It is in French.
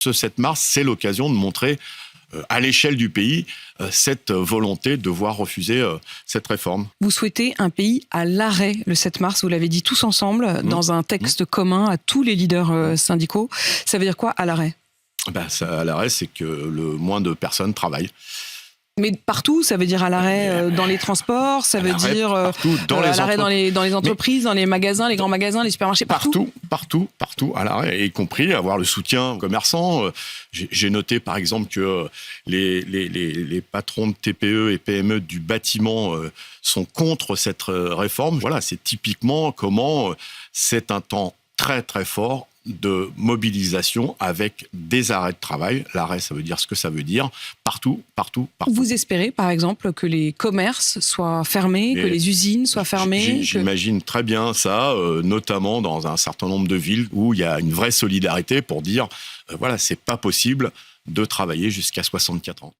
Ce 7 mars, c'est l'occasion de montrer à l'échelle du pays cette volonté de voir refuser cette réforme. Vous souhaitez un pays à l'arrêt le 7 mars, vous l'avez dit tous ensemble, dans un texte commun à tous les leaders syndicaux. Ça veut dire quoi à l'arrêt ? À l'arrêt, c'est que le moins de personnes travaillent. Mais partout, ça veut dire à l'arrêt dans les transports, ça veut dire partout, à l'arrêt dans les entreprises, dans les magasins, les grands magasins, les supermarchés, partout à l'arrêt, y compris avoir le soutien aux commerçants. J'ai noté par exemple que les patrons de TPE et PME du bâtiment sont contre cette réforme. Voilà, c'est typiquement comment c'est un temps très très fort de mobilisation avec des arrêts de travail. L'arrêt, ça veut dire ce que ça veut dire. Partout. Vous espérez, par exemple, que les commerces soient fermés, que les usines soient fermées J'imagine très bien ça, notamment dans un certain nombre de villes où il y a une vraie solidarité pour dire, voilà, c'est pas possible de travailler jusqu'à 64 ans.